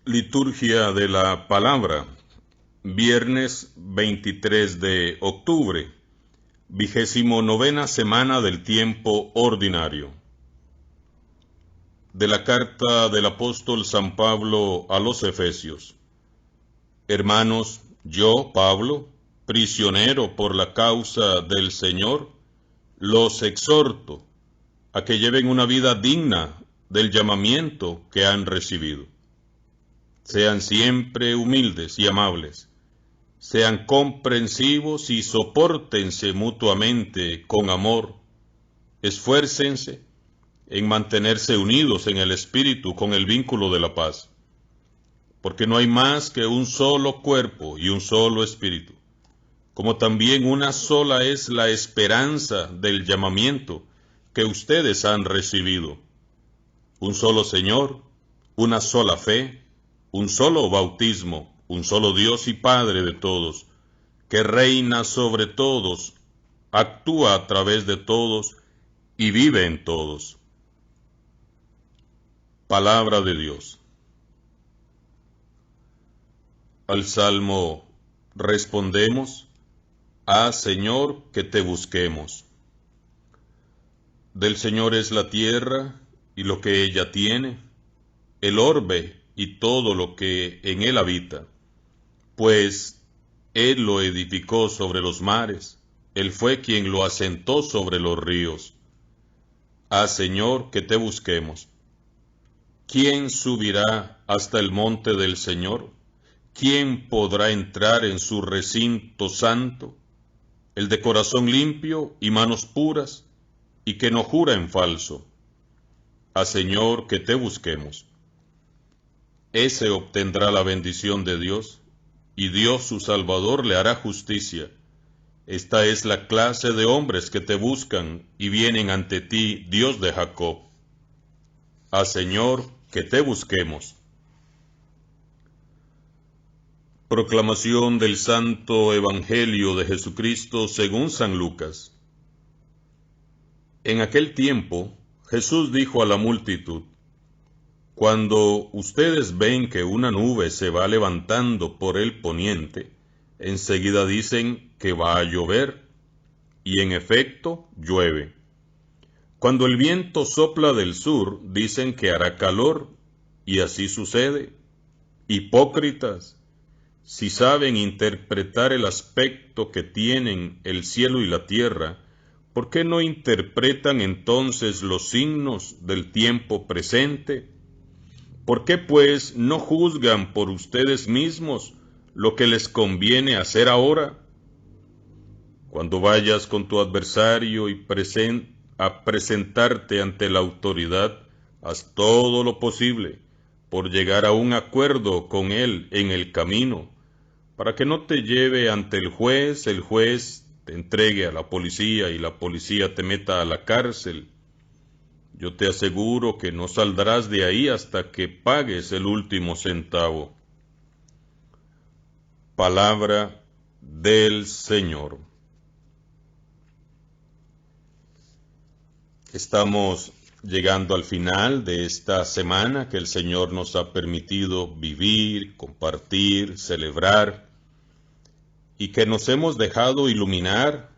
Liturgia de la Palabra, viernes 23 de octubre, 29ª semana del tiempo ordinario. De la carta del apóstol San Pablo a los Efesios. Hermanos, yo, Pablo, prisionero por la causa del Señor, los exhorto a que lleven una vida digna del llamamiento que han recibido. Sean siempre humildes y amables. Sean comprensivos y sopórtense mutuamente con amor. Esfuércense en mantenerse unidos en el Espíritu con el vínculo de la paz. Porque no hay más que un solo cuerpo y un solo Espíritu. Como también una sola es la esperanza del llamamiento que ustedes han recibido. Un solo Señor, una sola fe, un solo bautismo, un solo Dios y Padre de todos, que reina sobre todos, actúa a través de todos y vive en todos. Palabra de Dios. Al Salmo respondemos: Ah, Señor, que te busquemos. Del Señor es la tierra y lo que ella tiene, el orbe y todo lo que en él habita, pues Él lo edificó sobre los mares, Él fue quien lo asentó sobre los ríos. Ah, Señor, que te busquemos. ¿Quién subirá hasta el monte del Señor? ¿Quién podrá entrar en su recinto santo? El de corazón limpio y manos puras, y que no jura en falso. Ah, Señor, que te busquemos. Ese obtendrá la bendición de Dios, y Dios su Salvador le hará justicia. Esta es la clase de hombres que te buscan y vienen ante ti, Dios de Jacob. Ah, Señor, que te busquemos. Proclamación del Santo Evangelio de Jesucristo según San Lucas. En aquel tiempo, Jesús dijo a la multitud: Cuando ustedes ven que una nube se va levantando por el poniente, enseguida dicen que va a llover, y en efecto llueve. Cuando el viento sopla del sur, dicen que hará calor, y así sucede. Hipócritas, si saben interpretar el aspecto que tienen el cielo y la tierra, ¿por qué no interpretan entonces los signos del tiempo presente? ¿Por qué, pues, no juzgan por ustedes mismos lo que les conviene hacer ahora? Cuando vayas con tu adversario a presentarte ante la autoridad, haz todo lo posible por llegar a un acuerdo con él en el camino, para que no te lleve ante el juez te entregue a la policía y la policía te meta a la cárcel. Yo te aseguro que no saldrás de ahí hasta que pagues el último centavo. Palabra del Señor. Estamos llegando al final de esta semana que el Señor nos ha permitido vivir, compartir, celebrar, y que nos hemos dejado iluminar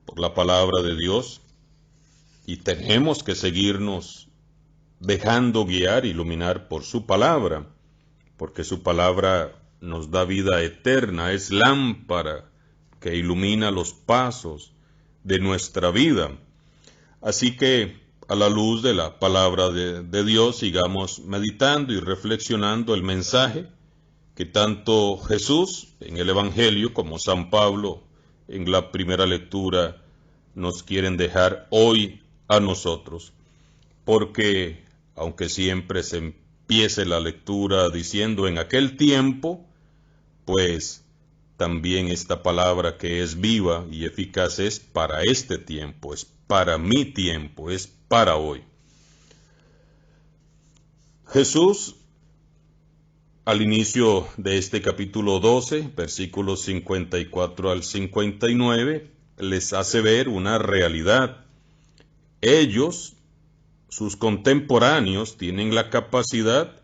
por la palabra de Dios, y tenemos que seguirnos dejando guiar, iluminar por su palabra, porque su palabra nos da vida eterna, es lámpara que ilumina los pasos de nuestra vida. Así que, a la luz de la palabra de Dios, sigamos meditando y reflexionando el mensaje que tanto Jesús en el Evangelio como San Pablo en la primera lectura nos quieren dejar hoy a nosotros. Porque, aunque siempre se empiece la lectura diciendo en aquel tiempo, pues también esta palabra que es viva y eficaz es para este tiempo, es para mi tiempo, es para hoy. Jesús, al inicio de este capítulo 12, versículos 54 al 59, les hace ver una realidad. Ellos, sus contemporáneos, tienen la capacidad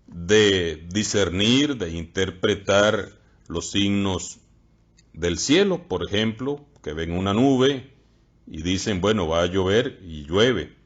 de discernir, de interpretar los signos del cielo, por ejemplo, que ven una nube y dicen, bueno, va a llover y llueve,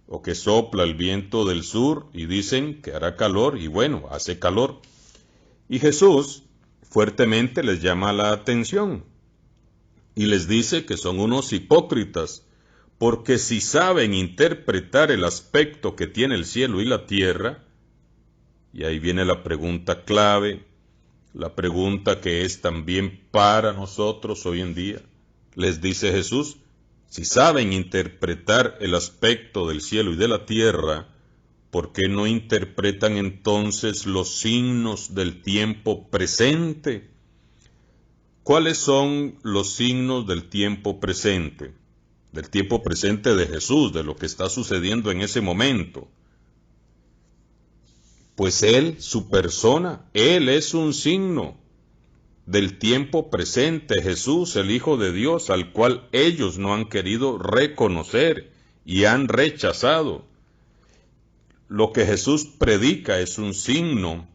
o que sopla el viento del sur y dicen que hará calor y bueno, hace calor. Y Jesús fuertemente les llama la atención y les dice que son unos hipócritas, porque si saben interpretar el aspecto que tiene el cielo y la tierra, y ahí viene la pregunta clave, la pregunta que es también para nosotros hoy en día, les dice Jesús, si saben interpretar el aspecto del cielo y de la tierra, ¿por qué no interpretan entonces los signos del tiempo presente? ¿Cuáles son los signos del tiempo presente? Del tiempo presente de Jesús, de lo que está sucediendo en ese momento. Pues Él, su persona, Él es un signo del tiempo presente, Jesús, el Hijo de Dios, al cual ellos no han querido reconocer y han rechazado. Lo que Jesús predica es un signo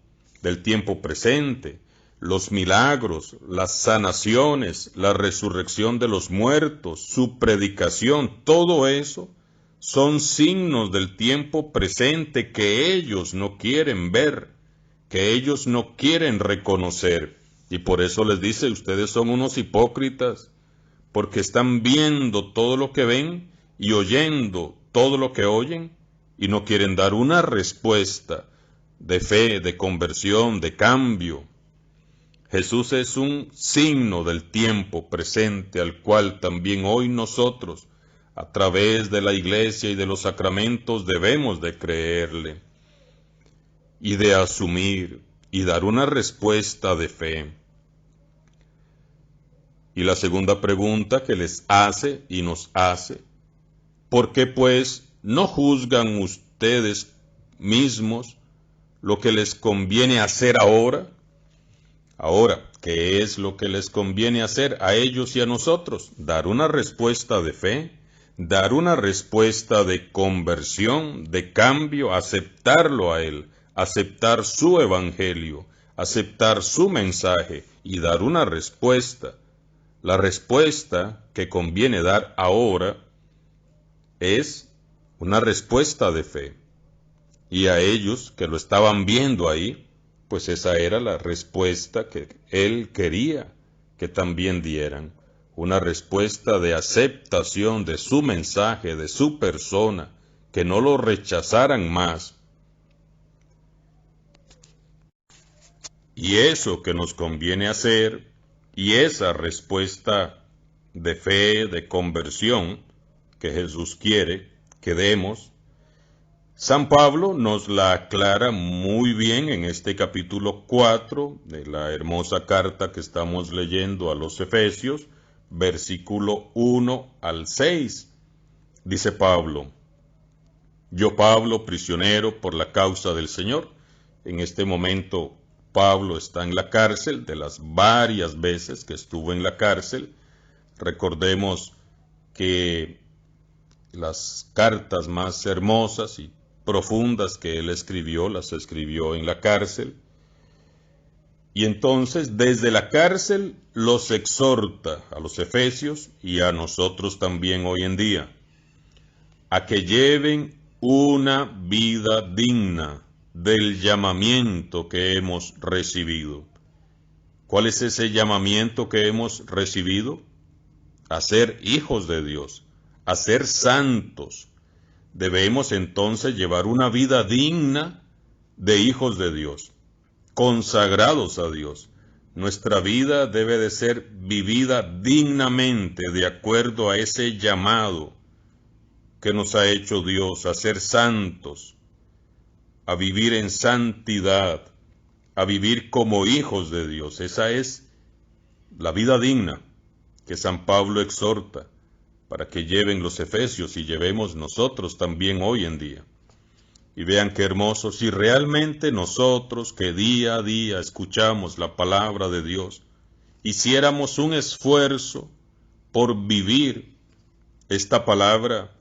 del tiempo presente. Los milagros, las sanaciones, la resurrección de los muertos, su predicación, todo eso son signos del tiempo presente que ellos no quieren ver, que ellos no quieren reconocer. Y por eso les dice, ustedes son unos hipócritas, porque están viendo todo lo que ven y oyendo todo lo que oyen, y no quieren dar una respuesta de fe, de conversión, de cambio. Jesús es un signo del tiempo presente al cual también hoy nosotros, a través de la iglesia y de los sacramentos, debemos de creerle y de asumir y dar una respuesta de fe. Y la segunda pregunta que les hace y nos hace, ¿por qué pues no juzgan ustedes mismos lo que les conviene hacer ahora? Ahora, ¿qué es lo que les conviene hacer a ellos y a nosotros? Dar una respuesta de fe, dar una respuesta de conversión, de cambio, aceptarlo a Él, aceptar su evangelio, aceptar su mensaje y dar una respuesta. La respuesta que conviene dar ahora es una respuesta de fe. Y a ellos que lo estaban viendo ahí, pues esa era la respuesta que Él quería que también dieran. Una respuesta de aceptación de su mensaje, de su persona, que no lo rechazaran más. Y eso que nos conviene hacer, y esa respuesta de fe, de conversión, que Jesús quiere que demos, San Pablo nos la aclara muy bien en este capítulo 4 de la hermosa carta que estamos leyendo a los Efesios, versículo 1 al 6. Dice Pablo, yo Pablo, prisionero por la causa del Señor. En este momento Pablo está en la cárcel, de las varias veces que estuvo en la cárcel. Recordemos que las cartas más hermosas y profundas que él escribió, las escribió en la cárcel. Y entonces desde la cárcel los exhorta a los efesios y a nosotros también hoy en día a que lleven una vida digna del llamamiento que hemos recibido. ¿Cuál es ese llamamiento que hemos recibido? A ser hijos de Dios, a ser santos. Debemos entonces llevar una vida digna de hijos de Dios, consagrados a Dios. Nuestra vida debe de ser vivida dignamente de acuerdo a ese llamado que nos ha hecho Dios a ser santos, a vivir en santidad, a vivir como hijos de Dios. Esa es la vida digna que San Pablo exhorta para que lleven los efesios y llevemos nosotros también hoy en día. Y vean qué hermoso, si realmente nosotros que día a día escuchamos la palabra de Dios, hiciéramos un esfuerzo por vivir esta palabra,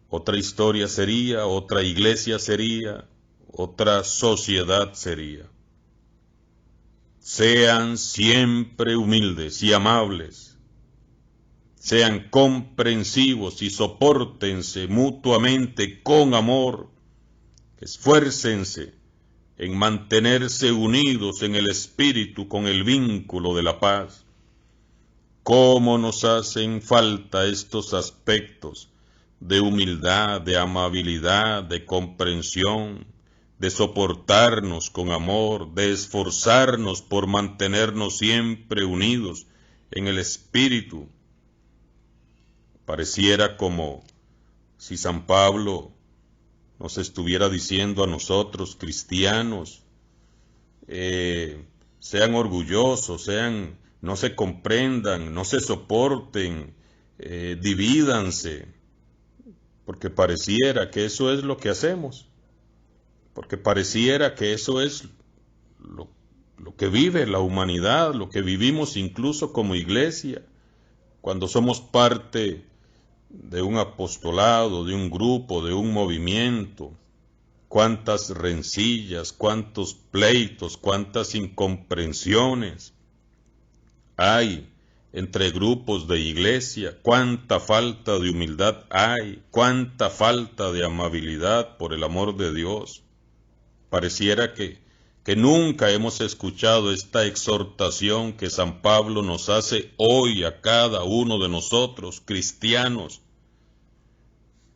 otra historia sería, otra iglesia sería, otra sociedad sería. Sean siempre humildes y amables, sean comprensivos y sopórtense mutuamente con amor, esfuércense en mantenerse unidos en el espíritu con el vínculo de la paz. ¿Cómo nos hacen falta estos aspectos de humildad, de amabilidad, de comprensión, de soportarnos con amor, de esforzarnos por mantenernos siempre unidos en el espíritu? Pareciera como si San Pablo nos estuviera diciendo a nosotros, cristianos, sean orgullosos, no se comprendan, no se soporten, divídanse, porque pareciera que eso es lo que hacemos, porque pareciera que eso es lo que vive la humanidad, lo que vivimos incluso como iglesia, cuando somos parte de un apostolado, de un grupo, de un movimiento. Cuántas rencillas, cuántos pleitos, cuántas incomprensiones hay entre grupos de iglesia, cuánta falta de humildad hay, cuánta falta de amabilidad por el amor de Dios. Pareciera que nunca hemos escuchado esta exhortación que San Pablo nos hace hoy a cada uno de nosotros, cristianos,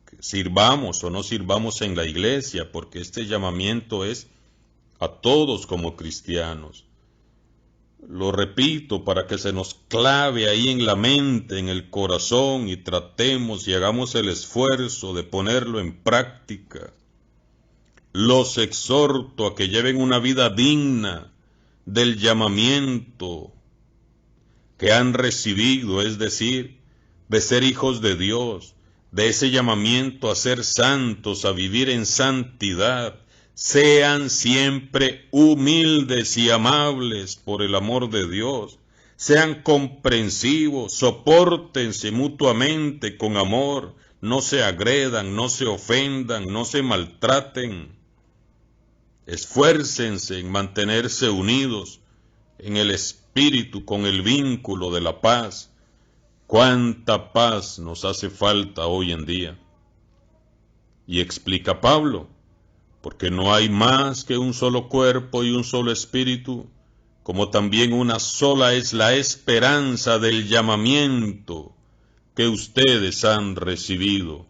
que sirvamos o no sirvamos en la iglesia, porque este llamamiento es a todos como cristianos. Lo repito para que se nos clave ahí en la mente, en el corazón, y tratemos y hagamos el esfuerzo de ponerlo en práctica. Los exhorto a que lleven una vida digna del llamamiento que han recibido, es decir, de ser hijos de Dios, de ese llamamiento a ser santos, a vivir en santidad. Sean siempre humildes y amables por el amor de Dios. Sean comprensivos, sopórtense mutuamente con amor, no se agredan, no se ofendan, no se maltraten. Esfuércense en mantenerse unidos en el espíritu con el vínculo de la paz. ¿Cuánta paz nos hace falta hoy en día? Y explica Pablo, porque no hay más que un solo cuerpo y un solo espíritu, como también una sola es la esperanza del llamamiento que ustedes han recibido.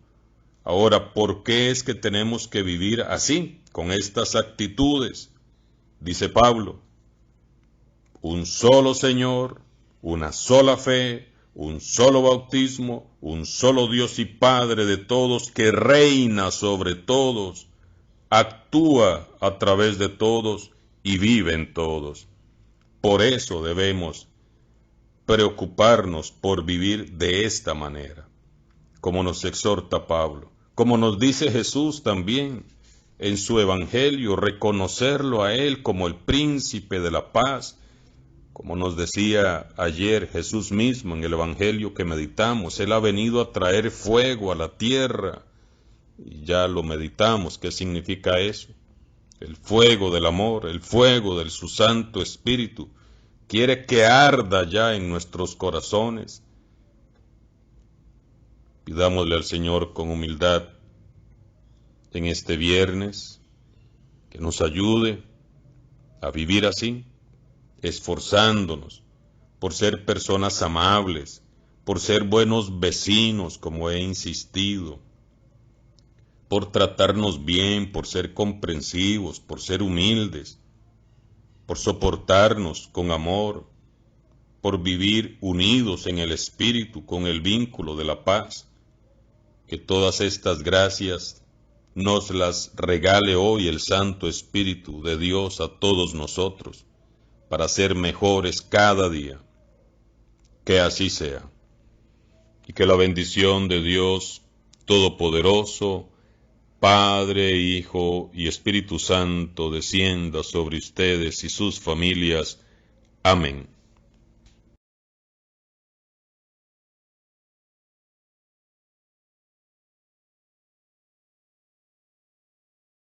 Ahora, ¿por qué es que tenemos que vivir así, con estas actitudes? Dice Pablo, un solo Señor, una sola fe, un solo bautismo, un solo Dios y Padre de todos, que reina sobre todos, actúa a través de todos y vive en todos. Por eso debemos preocuparnos por vivir de esta manera, como nos exhorta Pablo, como nos dice Jesús también en su Evangelio, reconocerlo a Él como el príncipe de la paz, como nos decía ayer Jesús mismo en el Evangelio que meditamos. Él ha venido a traer fuego a la tierra, y ya lo meditamos. ¿Qué significa eso? El fuego del amor, el fuego de su Santo Espíritu, quiere que arda ya en nuestros corazones. Pidámosle al Señor con humildad en este viernes que nos ayude a vivir así, esforzándonos por ser personas amables, por ser buenos vecinos, como he insistido, por tratarnos bien, por ser comprensivos, por ser humildes, por soportarnos con amor, por vivir unidos en el espíritu con el vínculo de la paz. Que todas estas gracias nos las regale hoy el Santo Espíritu de Dios a todos nosotros, para ser mejores cada día. Que así sea. Y que la bendición de Dios Todopoderoso, Padre, Hijo y Espíritu Santo, descienda sobre ustedes y sus familias. Amén.